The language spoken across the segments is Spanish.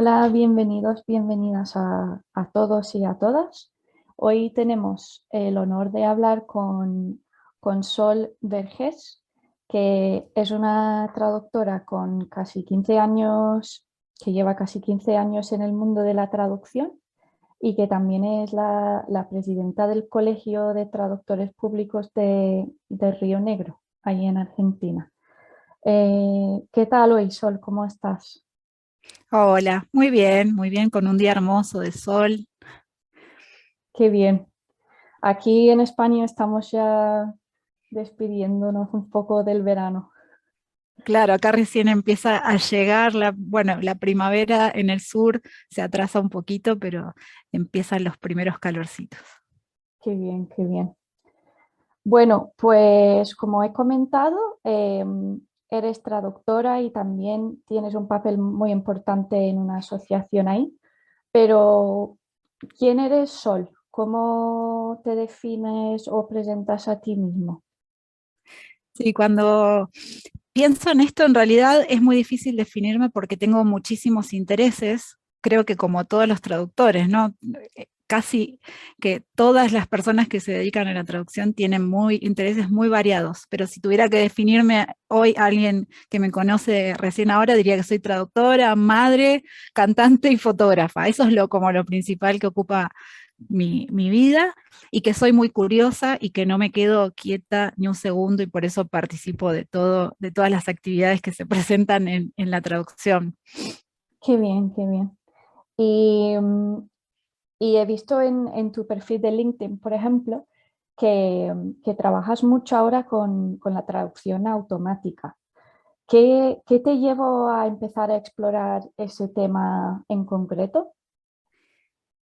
Hola, bienvenidos, bienvenidas a todos y a todas. Hoy tenemos el honor de hablar con Sol Vergés, que es una traductora con casi 15 años, que lleva casi 15 años en el mundo de la traducción y que también es la presidenta del Colegio de Traductores Públicos de Río Negro, ahí en Argentina. ¿Qué tal hoy, Sol? ¿Cómo estás? Hola, muy bien, con un día hermoso de sol. Qué bien. Aquí en España estamos ya despidiéndonos un poco del verano. Claro, acá recién empieza a llegar bueno, la primavera en el sur se atrasa un poquito, pero empiezan los primeros calorcitos. Qué bien, qué bien. Bueno, pues como he comentado, eres traductora y también tienes un papel muy importante en una asociación ahí. Pero, ¿quién eres, Sol? ¿Cómo te defines o presentas a ti mismo? Sí, cuando pienso en esto, en realidad es muy difícil definirme porque tengo muchísimos intereses, creo que como todos los traductores, ¿no? Casi que todas las personas que se dedican a la traducción tienen intereses muy variados, pero si tuviera que definirme hoy a alguien que me conoce recién ahora, diría que soy traductora, madre, cantante y fotógrafa. Eso es como lo principal que ocupa mi vida, y que soy muy curiosa y que no me quedo quieta ni un segundo, y por eso participo de todas las actividades que se presentan en la traducción. Qué bien, qué bien. Y, y he visto en tu perfil de LinkedIn, por ejemplo, que trabajas mucho ahora con la traducción automática. ¿Qué te llevó a empezar a explorar ese tema en concreto?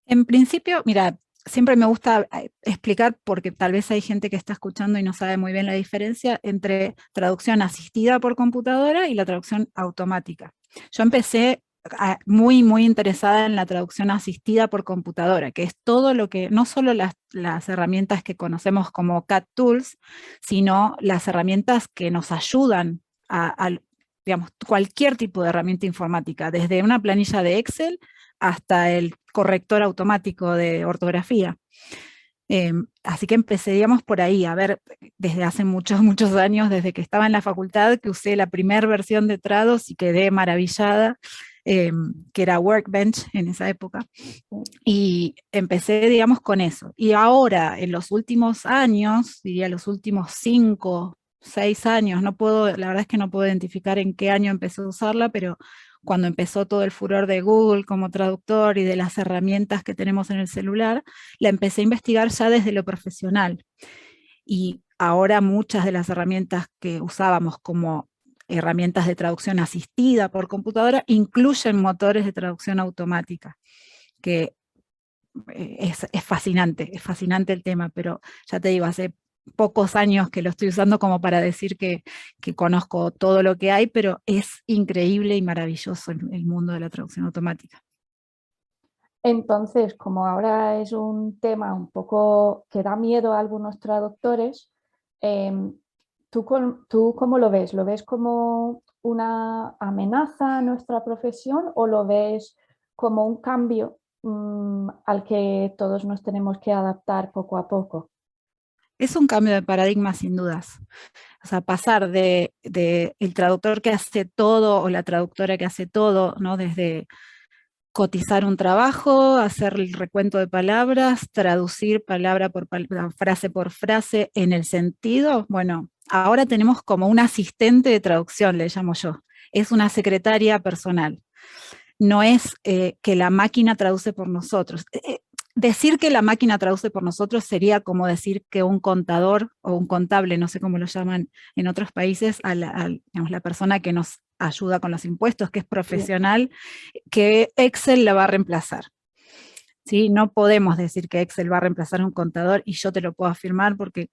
En principio, mira, siempre me gusta explicar, porque tal vez hay gente que está escuchando y no sabe muy bien la diferencia entre traducción asistida por computadora y la traducción automática. Yo empecé muy interesada en la traducción asistida por computadora, que es todo lo que, no solo las herramientas que conocemos como CAT Tools, sino las herramientas que nos ayudan digamos, cualquier tipo de herramienta informática, desde una planilla de Excel hasta el corrector automático de ortografía. Así que empecé, digamos, por ahí, a ver, desde hace muchos años, desde que estaba en la facultad, que usé la primera versión de Trados y quedé maravillada, que era Workbench en esa época, y empecé, digamos, con eso. Y ahora, en los últimos años, diría los últimos 5, 6 años, no puedo, la verdad es que no puedo identificar en qué año empecé a usarla, pero cuando empezó todo el furor de Google como traductor y de las herramientas que tenemos en el celular, la empecé a investigar ya desde lo profesional. Y ahora muchas de las herramientas que usábamos como herramientas de traducción asistida por computadora incluyen motores de traducción automática, que es fascinante el tema, pero ya te digo, hace pocos años que lo estoy usando como para decir que conozco todo lo que hay, pero es increíble y maravilloso el mundo de la traducción automática. Entonces, como ahora es un tema un poco que da miedo a algunos traductores, ¿tú cómo lo ves? ¿Lo ves como una amenaza a nuestra profesión o lo ves como un cambio, al que todos nos tenemos que adaptar poco a poco? Es un cambio de paradigma sin dudas. O sea, pasar de el traductor que hace todo o la traductora que hace todo, ¿no? Desde cotizar un trabajo, hacer el recuento de palabras, traducir palabra por frase por frase en el sentido. Bueno, ahora tenemos como un asistente de traducción, le llamo yo. Es una secretaria personal. No es que la máquina traduce por nosotros. Decir que la máquina traduce por nosotros sería como decir que un contador o un contable, no sé cómo lo llaman en otros países, digamos, la persona que nos ayuda con los impuestos, que es Sí. profesional, que Excel la va a reemplazar. ¿Sí? No podemos decir que Excel va a reemplazar a un contador, y yo te lo puedo afirmar porque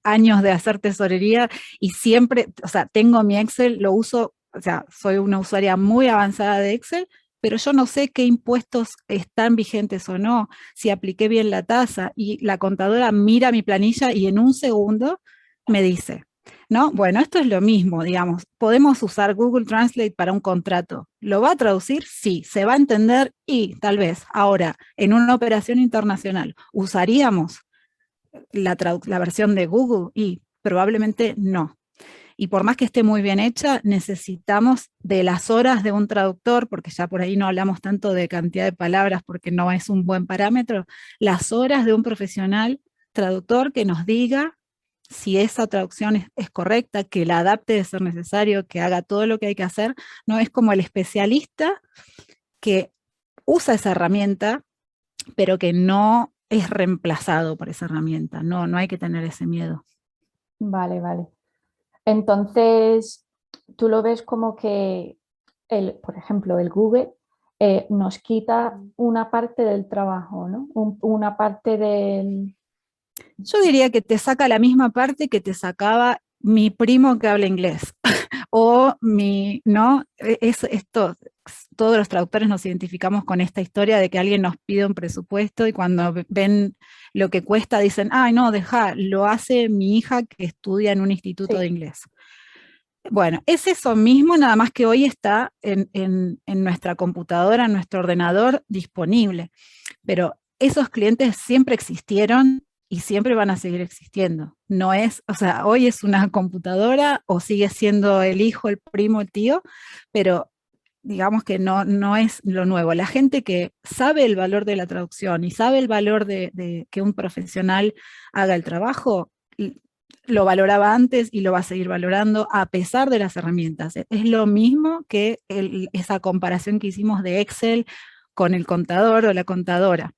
años de hacer tesorería y siempre, o sea, tengo mi Excel, lo uso, o sea, soy una usuaria muy avanzada de Excel, pero yo no sé qué impuestos están vigentes o no, si apliqué bien la tasa, y la contadora mira mi planilla y en un segundo me dice. ¿no? Bueno, esto es lo mismo, digamos, podemos usar Google Translate para un contrato. ¿Lo va a traducir? Sí, se va a entender y tal vez ahora en una operación internacional usaríamos la versión de Google y probablemente no. Y por más que esté muy bien hecha, necesitamos de las horas de un traductor, porque ya por ahí no hablamos tanto de cantidad de palabras porque no es un buen parámetro, las horas de un profesional traductor que nos diga si esa traducción es correcta, que la adapte de ser necesario, que haga todo lo que hay que hacer. No es como el especialista que usa esa herramienta, pero que no es reemplazado por esa herramienta. No, no hay que tener ese miedo. Vale, vale. Entonces, tú lo ves como que, por ejemplo, el Google nos quita una parte del trabajo, ¿no? Una parte del... Yo diría que te saca la misma parte que te sacaba mi primo que habla inglés. O mi, ¿no? Es esto, todos los traductores nos identificamos con esta historia de que alguien nos pide un presupuesto y cuando ven lo que cuesta dicen, ay no, deja, lo hace mi hija que estudia en un instituto de Sí, inglés. Bueno, es eso mismo, nada más que hoy está en nuestra computadora, en nuestro ordenador disponible. Pero esos clientes siempre existieron y siempre van a seguir existiendo. No es, o sea, hoy es una computadora o sigue siendo el hijo, el primo, el tío, pero digamos que no, no es lo nuevo. La gente que sabe el valor de la traducción y sabe el valor de que un profesional haga el trabajo, lo valoraba antes y lo va a seguir valorando a pesar de las herramientas. Es lo mismo que esa comparación que hicimos de Excel con el contador o la contadora.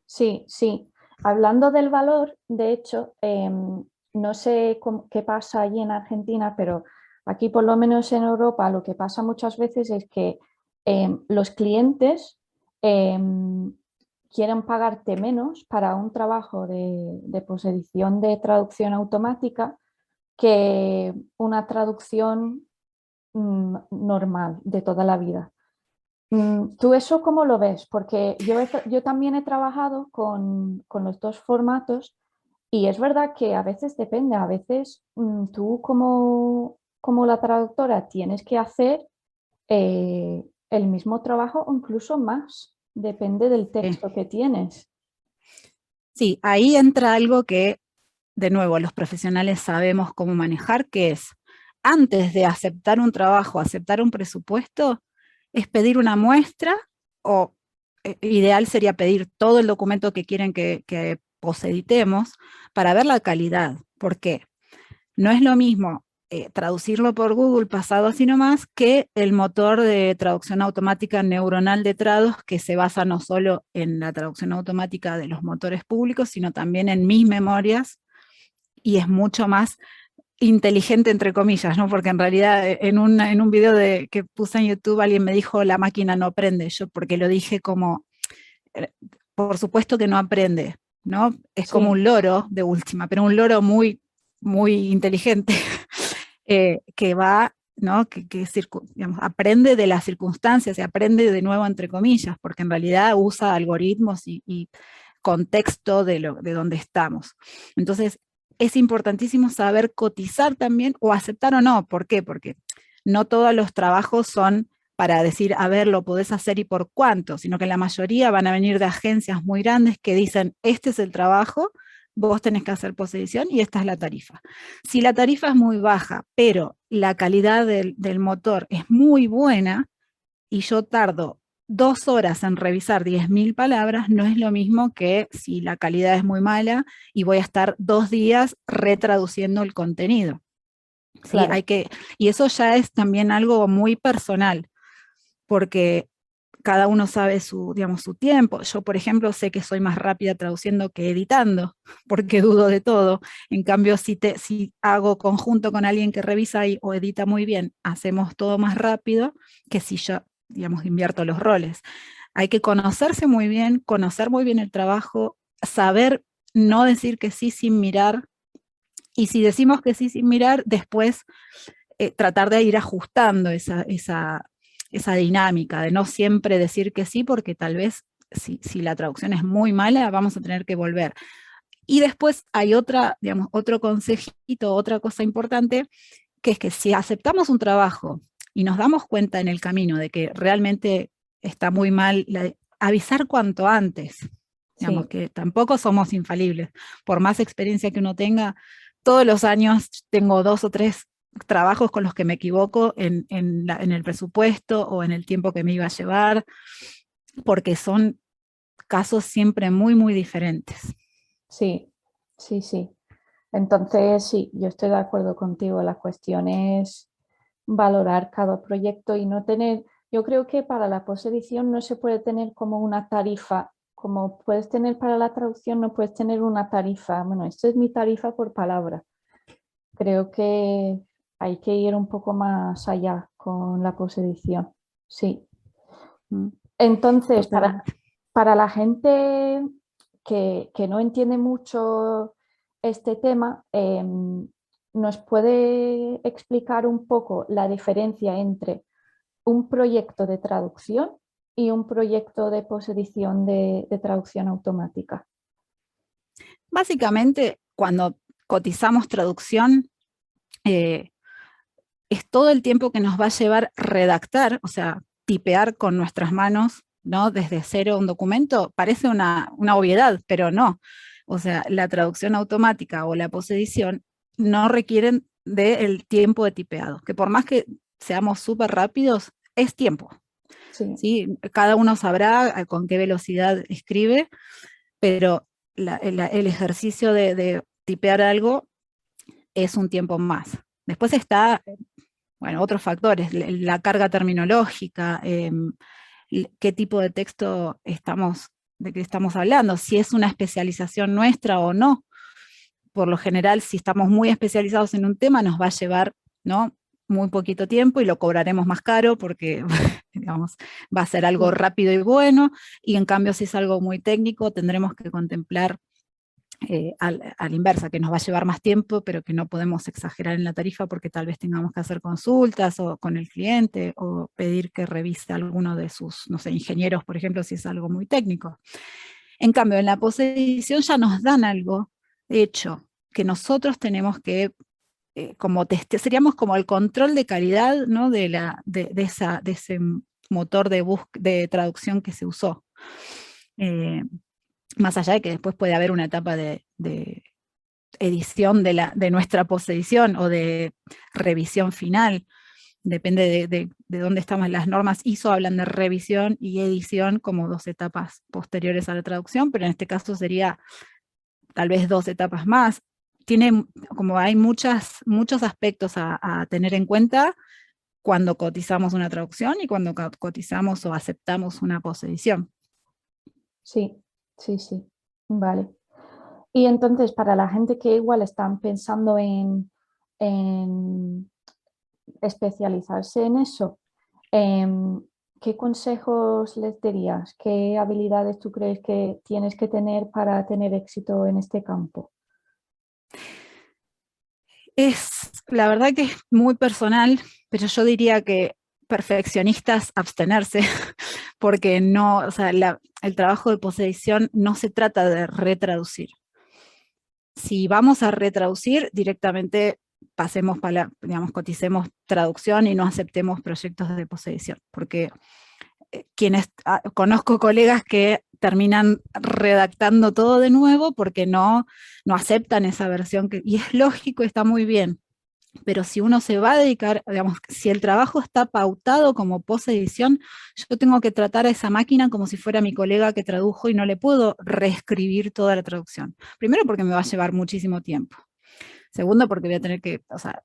sí, sí. Hablando del valor, de hecho, no sé qué pasa allí en Argentina, pero aquí por lo menos en Europa lo que pasa muchas veces es que los clientes em, quieren pagarte menos para un trabajo de posedición de traducción automática que una traducción normal de toda la vida. ¿Tú eso cómo lo ves? Porque yo también he trabajado con los dos formatos y es verdad que a veces depende, a veces tú como la traductora tienes que hacer el mismo trabajo o incluso más, depende del Sí. texto que tienes. Sí, ahí entra algo que, de nuevo, los profesionales sabemos cómo manejar, que es, antes de aceptar un trabajo, aceptar un presupuesto, es pedir una muestra o ideal sería pedir todo el documento que quieren que poseditemos para ver la calidad. ¿Por qué? No es lo mismo traducirlo por Google pasado así nomás que el motor de traducción automática neuronal de Trados que se basa no solo en la traducción automática de los motores públicos, sino también en mis memorias y es mucho más inteligente entre comillas, ¿no? Porque en realidad en un video que puse en YouTube alguien me dijo la máquina no aprende, yo porque lo dije como, eh, por supuesto que no aprende, ¿no? Es como Sí, un loro de última, pero un loro muy, muy inteligente que va, ¿no? Digamos, aprende de las circunstancias y aprende de nuevo entre comillas, porque en realidad usa algoritmos y contexto de donde estamos. Entonces, es importantísimo saber cotizar también o aceptar o no. ¿Por qué? Porque no todos los trabajos son para decir, a ver, lo podés hacer y por cuánto, sino que la mayoría van a venir de agencias muy grandes que dicen, este es el trabajo, vos tenés que hacer posedición y esta es la tarifa. Si la tarifa es muy baja, pero la calidad del motor es muy buena y yo tardo 2 horas en revisar 10.000 palabras, no es lo mismo que si la calidad es muy mala y voy a estar 2 días retraduciendo el contenido. ¿Sí? claro. Y eso ya es también algo muy personal, porque cada uno sabe su, digamos, su tiempo. Yo, por ejemplo, sé que soy más rápida traduciendo que editando, porque dudo de todo. En cambio, si hago conjunto con alguien que revisa o edita muy bien, hacemos todo más rápido que si yo, digamos, invierto los roles. Hay que conocerse muy bien, conocer muy bien el trabajo, saber no decir que sí sin mirar, y si decimos que sí sin mirar, después tratar de ir ajustando esa dinámica, de no siempre decir que sí, porque tal vez si la traducción es muy mala, vamos a tener que volver. Y después hay otro consejito, otra cosa importante, que es que si aceptamos un trabajo y nos damos cuenta en el camino de que realmente está muy mal, avisar cuanto antes, digamos Sí, que tampoco somos infalibles. Por más experiencia que uno tenga, todos los años tengo 2 o 3 trabajos con los que me equivoco en el presupuesto o en el tiempo que me iba a llevar, porque son casos siempre muy, muy diferentes. sí, sí, sí. Entonces, sí, yo estoy de acuerdo contigo. La cuestión es valorar cada proyecto y no tener, yo creo que para la posedición no se puede tener como una tarifa, como puedes tener para la traducción, no puedes tener una tarifa. Bueno, esta es mi tarifa por palabra. Creo que hay que ir un poco más allá con la posedición. Sí. ¿Mm? Entonces, Totalmente. para la gente que no entiende mucho este tema, ¿nos puede explicar un poco la diferencia entre un proyecto de traducción y un proyecto de posedición de traducción automática? Básicamente, cuando cotizamos traducción, eh, es todo el tiempo que nos va a llevar redactar, o sea, tipear con nuestras manos, ¿no? Desde cero un documento, parece una obviedad, pero no. O sea, la traducción automática o la posedición no requieren del tiempo de tipeado, que por más que seamos súper rápidos, es tiempo, Sí, ¿sí? Cada uno sabrá con qué velocidad escribe, pero el ejercicio de tipear algo es un tiempo más. Después está, bueno, otros factores, la carga terminológica, qué tipo de texto de qué estamos hablando, si es una especialización nuestra o no. Por lo general, si estamos muy especializados en un tema, nos va a llevar, ¿no? Muy poquito tiempo y lo cobraremos más caro porque, digamos, va a ser algo sí, rápido y bueno, y en cambio si es algo muy técnico, tendremos que contemplar a la inversa, que nos va a llevar más tiempo, pero que no podemos exagerar en la tarifa porque tal vez tengamos que hacer consultas o con el cliente o pedir que revise alguno de sus, no sé, ingenieros, por ejemplo, si es algo muy técnico. En cambio, en la posedición ya nos dan algo hecho, que nosotros tenemos que, seríamos como el control de calidad, ¿no? de ese motor de traducción que se usó. Eh, Más allá de que después puede haber una etapa de edición de nuestra posedición o de revisión final, depende de dónde estamos. Las normas ISO hablan de revisión y edición como 2 etapas posteriores a la traducción, pero en este caso sería tal vez 2 etapas más. Tiene, como hay muchos aspectos a tener en cuenta cuando cotizamos una traducción y cuando cotizamos o aceptamos una posedición. sí, sí, sí. Vale. Y entonces, para la gente que igual están pensando en especializarse en eso, em, ¿qué consejos les darías? ¿Qué habilidades tú crees que tienes que tener para tener éxito en este campo? La verdad que es muy personal, pero yo diría que perfeccionistas abstenerse, porque no, o sea, el trabajo de posedición no se trata de retraducir. Si vamos a retraducir, directamente pasemos para, digamos, coticemos traducción y no aceptemos proyectos de posedición, porque conozco colegas que terminan redactando todo de nuevo porque no aceptan esa versión, y es lógico, está muy bien, pero si uno se va a dedicar, digamos, si el trabajo está pautado como post-edición, yo tengo que tratar a esa máquina como si fuera mi colega que tradujo y no le puedo reescribir toda la traducción. Primero porque me va a llevar muchísimo tiempo. Segundo, porque voy a tener que,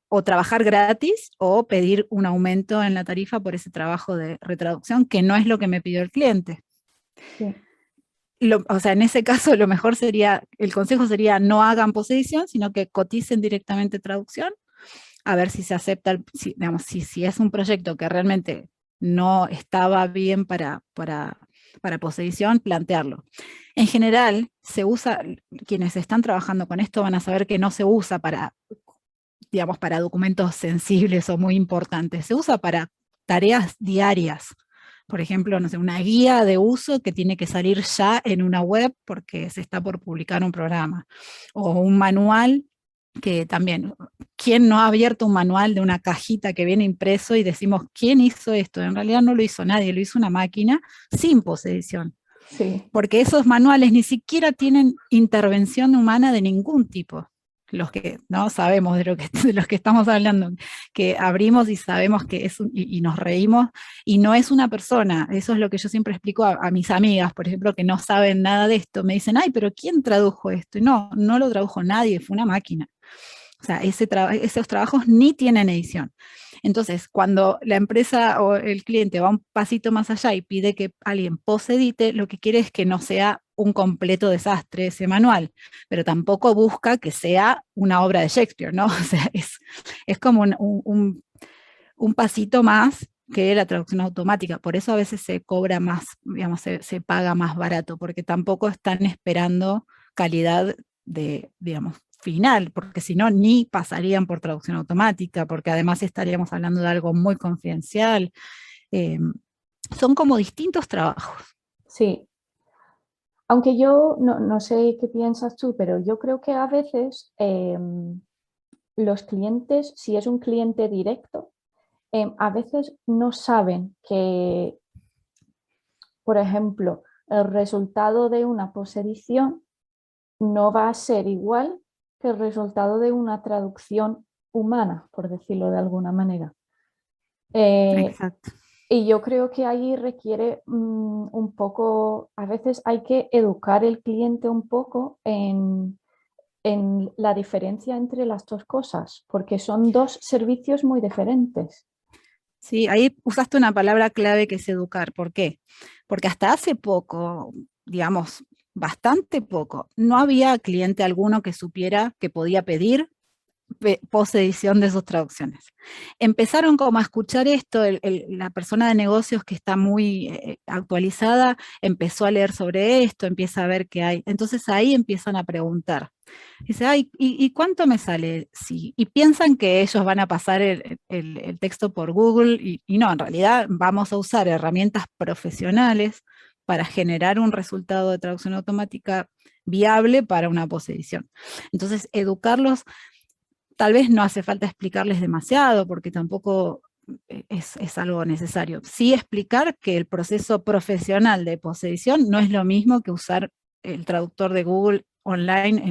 o trabajar gratis o pedir un aumento en la tarifa por ese trabajo de retraducción, que no es lo que me pidió el cliente. Sí, En ese caso, lo mejor sería, el consejo sería no hagan posedición, sino que coticen directamente traducción, a ver si se acepta, digamos, si es un proyecto que realmente no estaba bien para posedición, plantearlo. En general, se usa, quienes están trabajando con esto van a saber que no se usa para, digamos, para documentos sensibles o muy importantes, se usa para tareas diarias, por ejemplo, no sé, una guía de uso que tiene que salir ya en una web porque se está por publicar un programa, o un manual que también, ¿quién no ha abierto un manual de una cajita que viene impreso y decimos, ¿quién hizo esto? En realidad no lo hizo nadie, lo hizo una máquina sin posedición, Sí, porque esos manuales ni siquiera tienen intervención humana de ningún tipo. Los que no sabemos de, de los que estamos hablando, que abrimos y sabemos que es y nos reímos, y no es una persona. Eso es lo que yo siempre explico a mis amigas, por ejemplo, que no saben nada de esto. Me dicen, ay, pero ¿quién tradujo esto? Y no, no lo tradujo nadie, fue una máquina. O sea, esos trabajos ni tienen edición. Entonces, cuando la empresa o el cliente va un pasito más allá y pide que alguien posedite, lo que quiere es que no sea un completo desastre ese manual, pero tampoco busca que sea una obra de Shakespeare, ¿no? O sea, es como un pasito más que la traducción automática. Por eso a veces se cobra más, digamos, se paga más barato, porque tampoco están esperando calidad de, digamos, final, porque si no, ni pasarían por traducción automática, porque además estaríamos hablando de algo muy confidencial. Eh, Son como distintos trabajos. sí. Aunque yo no sé qué piensas tú, pero yo creo que a veces los clientes, si es un cliente directo, a veces no saben que, por ejemplo, el resultado de una posedición no va a ser igual que el resultado de una traducción humana, por decirlo de alguna manera. Eh, Exacto. y yo creo que ahí requiere un poco, a veces hay que educar el cliente un poco en la diferencia entre las dos cosas, porque son dos servicios muy diferentes. Sí, ahí usaste una palabra clave que es educar. ¿Por qué? Porque hasta hace poco, digamos, bastante poco, no había cliente alguno que supiera que podía pedir posedición de sus traducciones. Empezaron como a escuchar esto, la persona de negocios que está muy actualizada empezó a leer sobre esto, empieza a ver qué hay. Entonces ahí empiezan a preguntar. Dice, ay, ¿y cuánto me sale? Sí. Y piensan que ellos van a pasar el texto por Google y no, en realidad vamos a usar herramientas profesionales para generar un resultado de traducción automática viable para una posedición. Entonces, educarlos, tal vez no hace falta explicarles demasiado porque tampoco es algo necesario. Sí explicar que el proceso profesional de posedición no es lo mismo que usar el traductor de Google online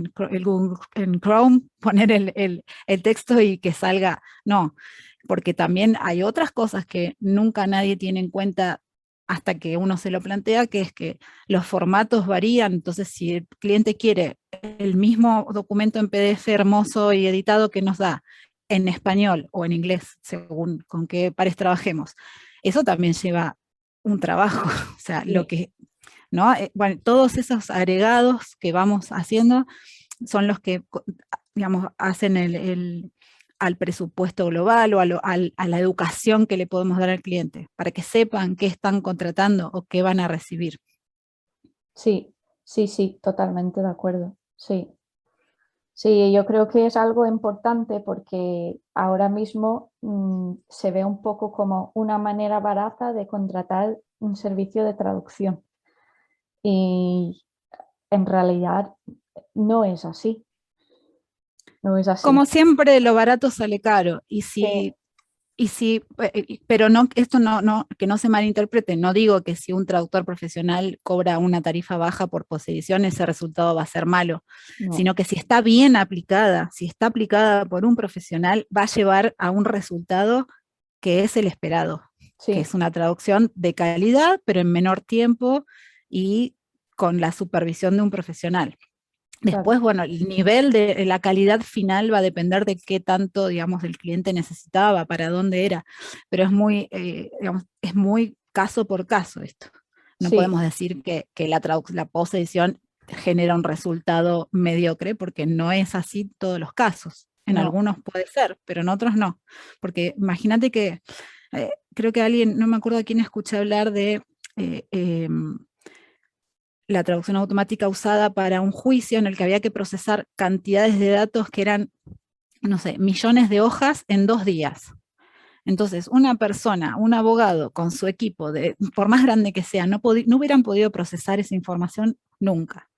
en Chrome, poner el texto y que salga. No, porque también hay otras cosas que nunca nadie tiene en cuenta hasta que uno se lo plantea, que es que los formatos varían. Entonces, si el cliente quiere el mismo documento en PDF hermoso y editado que nos da en español o en inglés, según con qué pares trabajemos, eso también lleva un trabajo. O sea, lo Sí, que, ¿no? Bueno, todos esos agregados que vamos haciendo son los que, digamos, hacen al presupuesto global o a la educación que le podemos dar al cliente, para que sepan qué están contratando o qué van a recibir. sí, sí, sí, totalmente de acuerdo. Sí. Sí, yo creo que es algo importante porque ahora mismo se ve un poco como una manera barata de contratar un servicio de traducción y en realidad no es así, no es así. Como siempre, lo barato sale caro, Sí, y si, pero no, esto que no se malinterprete, no digo que si un traductor profesional cobra una tarifa baja por posedición, ese resultado va a ser malo, no, sino que si está bien aplicada, si está aplicada por un profesional, va a llevar a un resultado que es el esperado, que sí, es una traducción de calidad, pero en menor tiempo y con la supervisión de un profesional. claro, Después, bueno, el nivel de la calidad final va a depender de qué tanto, digamos, el cliente necesitaba, para dónde era, pero es muy, digamos, es muy caso por caso esto. No sí, podemos decir que la posedición genera un resultado mediocre, porque no es así todos los casos. En no, algunos puede ser, pero en otros no. Porque imagínate que, creo que alguien, no me acuerdo a quién escuché hablar de eh, em, la traducción automática usada para un juicio en el que había que procesar cantidades de datos que eran, no sé, millones de hojas en 2 días. Entonces, una persona, un abogado con su equipo, por más grande que sea, no hubieran podido procesar esa información nunca.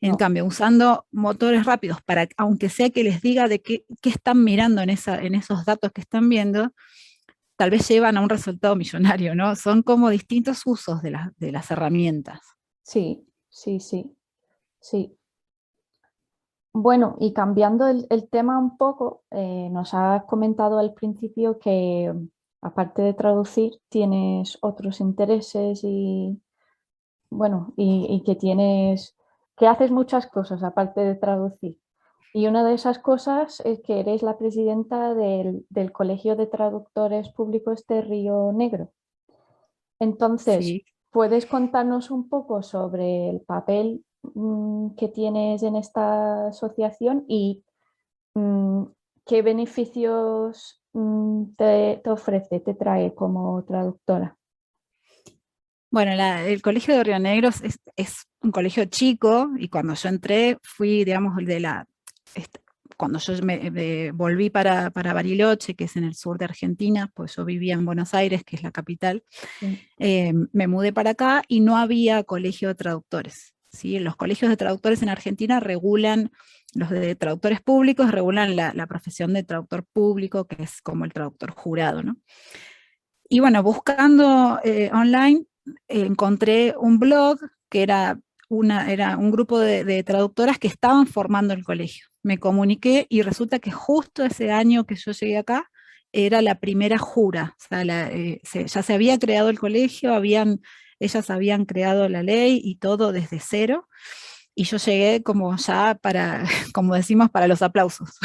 En no. cambio, usando motores rápidos para, aunque sea que les diga de qué están mirando en esos datos que están viendo, tal vez llevan a un resultado millonario, ¿no? Son como distintos usos de las herramientas. Sí, sí, sí, sí. Bueno, y cambiando el tema un poco, nos has comentado al principio que aparte de traducir tienes otros intereses y bueno, y que haces muchas cosas aparte de traducir. Y una de esas cosas es que eres la presidenta del Colegio de Traductores Públicos de Río Negro. Entonces, Sí. ¿puedes contarnos un poco sobre el papel que tienes en esta asociación y mm, qué beneficios te ofrece, te trae como traductora? Bueno, el colegio de Río Negro es un colegio chico y cuando yo entré fui, digamos, est- cuando yo volví para Bariloche, que es en el sur de Argentina, pues yo vivía en Buenos Aires, que es la capital, Sí, me mudé para acá y no había colegio de traductores. ¿Sí? Los colegios de traductores en Argentina regulan, los de traductores públicos regulan la profesión de traductor público, que es como el traductor jurado, ¿no? Y bueno, buscando online, encontré un blog que era un grupo de traductoras que estaban formando el colegio. Me comuniqué y resulta que justo ese año que yo llegué acá, era la primera jura. O sea, ya se había creado el colegio, ellas habían creado la ley y todo desde cero. Y yo llegué como ya para, como decimos, para los aplausos.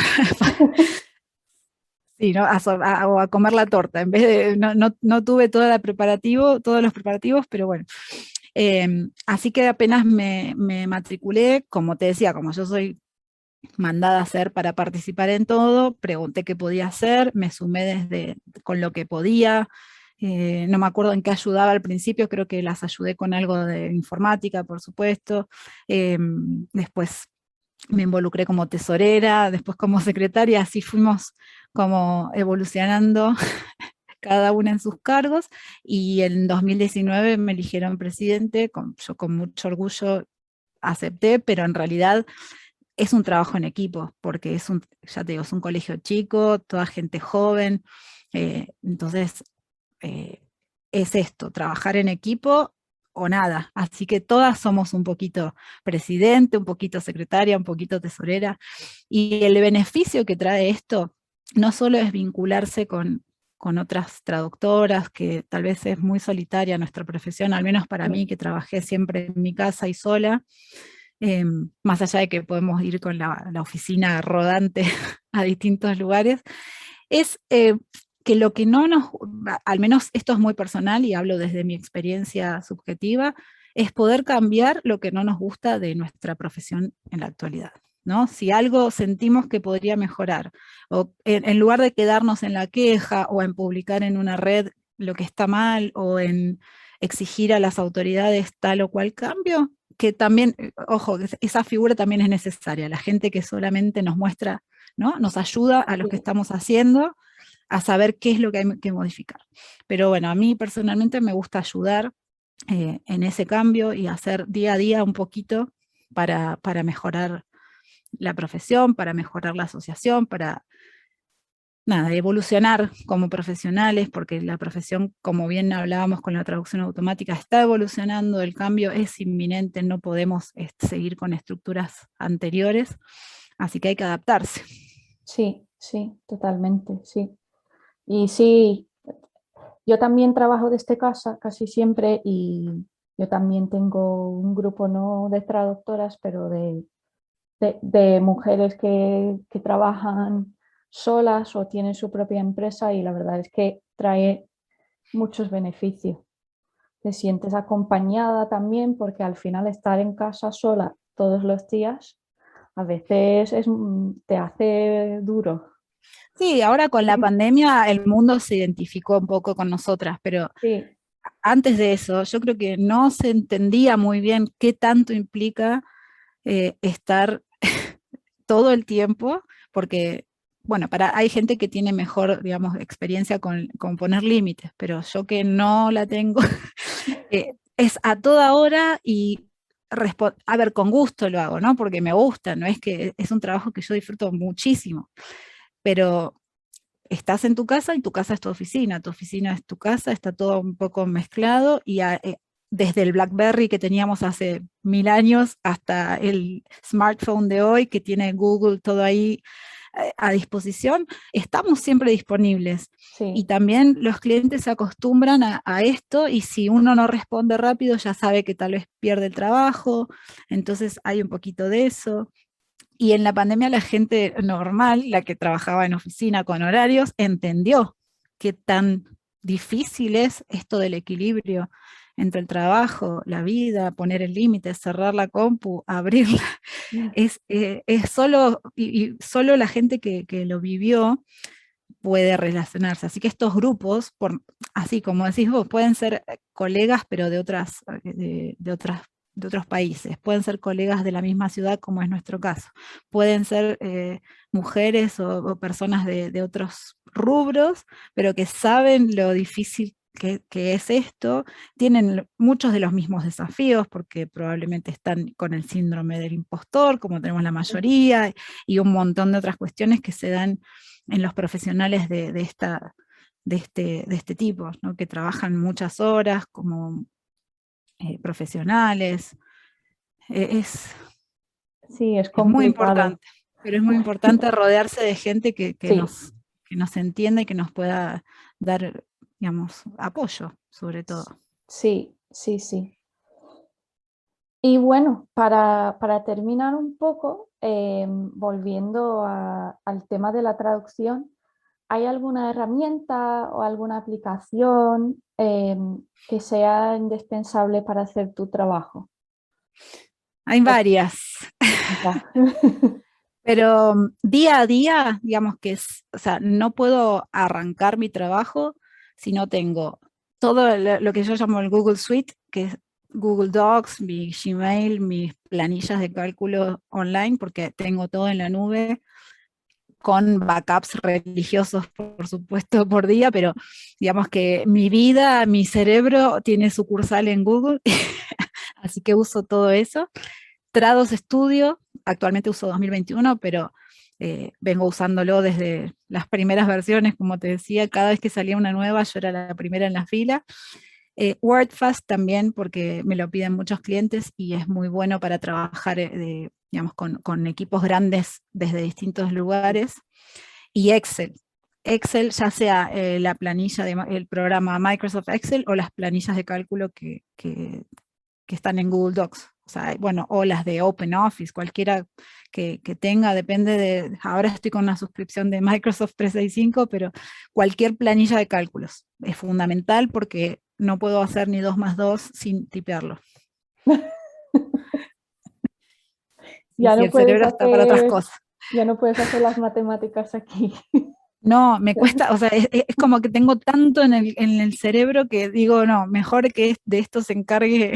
Sí, ¿no? O a comer la torta, en vez de, no tuve todos los preparativos, pero bueno. Así que apenas me matriculé, como te decía, como yo soy mandada a hacer para participar en todo, pregunté qué podía hacer, me sumé con lo que podía, no me acuerdo en qué ayudaba al principio, creo que las ayudé con algo de informática, por supuesto. Después me involucré como tesorera, después como secretaria, así fuimos como evolucionando cada una en sus cargos, y en 2019 me eligieron presidente, yo con mucho orgullo acepté, pero en realidad es un trabajo en equipo, porque ya te digo, es un colegio chico, toda gente joven, entonces eh, es esto, trabajar en equipo o nada. Así que todas somos un poquito presidente, un poquito secretaria, un poquito tesorera. Y el beneficio que trae esto no solo es vincularse con otras traductoras, que tal vez es muy solitaria nuestra profesión, al menos para mí, sí, que trabajé siempre en mi casa y sola, más allá de que podemos ir con la oficina rodante a distintos lugares, es que lo que no nos, al menos esto es muy personal y hablo desde mi experiencia subjetiva, es poder cambiar lo que no nos gusta de nuestra profesión en la actualidad, ¿no? Si algo sentimos que podría mejorar, o en lugar de quedarnos en la queja o en publicar en una red lo que está mal o en exigir a las autoridades tal o cual cambio, que también, ojo, esa figura también es necesaria, la gente que solamente nos muestra, ¿no? Nos ayuda a los que sí. estamos haciendo a saber qué es lo que hay que modificar. Pero bueno, a mí personalmente me gusta ayudar en ese cambio y hacer día a día un poquito para mejorar la profesión, para mejorar la asociación, para nada, evolucionar como profesionales, porque la profesión, como bien hablábamos con la traducción automática, está evolucionando, el cambio es inminente, no podemos seguir con estructuras anteriores, así que hay que adaptarse. Sí, sí, totalmente, sí. Y sí, yo también trabajo desde casa casi siempre y yo también tengo un grupo no de traductoras, pero de mujeres que trabajan solas o tienen su propia empresa y la verdad es que trae muchos beneficios. Te sientes acompañada también porque al final estar en casa sola todos los días a veces te hace duro. Sí, ahora con la pandemia el mundo se identificó un poco con nosotras, pero Sí, antes de eso yo creo que no se entendía muy bien qué tanto implica estar todo el tiempo, porque bueno, hay gente que tiene mejor, digamos, experiencia con poner límites, pero yo que no la tengo, es a toda hora y a ver, con gusto lo hago, ¿no? Porque me gusta, no es que es un trabajo que yo disfruto muchísimo, pero estás en tu casa y tu casa es tu oficina es tu casa, está todo un poco mezclado y desde el BlackBerry que teníamos hace 1000 años hasta el smartphone de hoy que tiene Google todo ahí a disposición, estamos siempre disponibles. Y Sí, también los clientes se acostumbran a esto y si uno no responde rápido ya sabe que tal vez pierde el trabajo, entonces hay un poquito de eso. Y en la pandemia la gente normal, la que trabajaba en oficina con horarios, entendió qué tan difícil es esto del equilibrio entre el trabajo, la vida, poner el límite, cerrar la compu, abrirla. Es solo, y solo la gente que lo vivió puede relacionarse. Así que estos grupos, así como decís vos, pueden ser colegas, pero de otros países. Pueden ser colegas de la misma ciudad, como es nuestro caso. Pueden ser mujeres o personas de otros rubros, pero que saben lo difícil que es esto, tienen muchos de los mismos desafíos porque probablemente están con el síndrome del impostor, como tenemos la mayoría, y un montón de otras cuestiones que se dan en los profesionales de este tipo, ¿no? Que trabajan muchas horas como profesionales. Es, sí, es es muy complicado. importante, pero es muy importante rodearse de gente Sí, que nos entienda y que nos pueda dar, digamos, apoyo, sobre todo. sí, sí, sí. Y bueno, para terminar un poco, volviendo al tema de la traducción, ¿hay alguna herramienta o alguna aplicación que sea indispensable para hacer tu trabajo? Hay O- varias, ya. pero día a día, digamos que o sea, no puedo arrancar mi trabajo si no tengo todo lo que yo llamo el Google Suite, que es Google Docs, mi Gmail, mis planillas de cálculo online, porque tengo todo en la nube, con backups religiosos, por supuesto, por día, pero digamos que mi vida, mi cerebro tiene sucursal en Google, así que uso todo eso. Trados Studio, actualmente uso 2021, pero vengo usándolo desde las primeras versiones, como te decía, cada vez que salía una nueva yo era la primera en la fila. WordFast también, porque me lo piden muchos clientes y es muy bueno para trabajar digamos, con equipos grandes desde distintos lugares. Y Excel. Excel, ya sea la planilla el programa Microsoft Excel o las planillas de cálculo que están en Google Docs. O sea, bueno, o las de OpenOffice, cualquiera que tenga, depende ahora estoy con una suscripción de Microsoft 365, pero cualquier planilla de cálculos es fundamental porque no puedo hacer ni 2 más 2 sin tipearlo. Y Ya si no el puedes cerebro está para otras hacer, cosas. ya no puedes hacer las matemáticas aquí. No, me cuesta, o sea, es como que tengo tanto en el cerebro que digo, no, mejor que de esto se encargue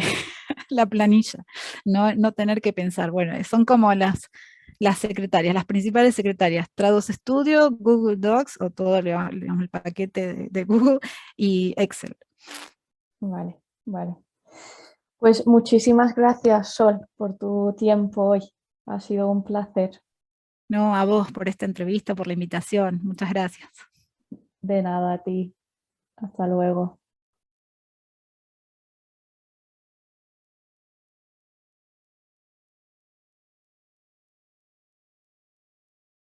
la planilla, no tener que pensar. Bueno, son como las secretarias, las principales secretarias, Trados Studio, Google Docs o todo digamos, el paquete de Google y Excel. Vale, vale. Pues muchísimas gracias, Sol, por tu tiempo hoy. Ha sido un placer. No, a vos por esta entrevista, por la invitación. Muchas gracias. De nada a ti. Hasta luego.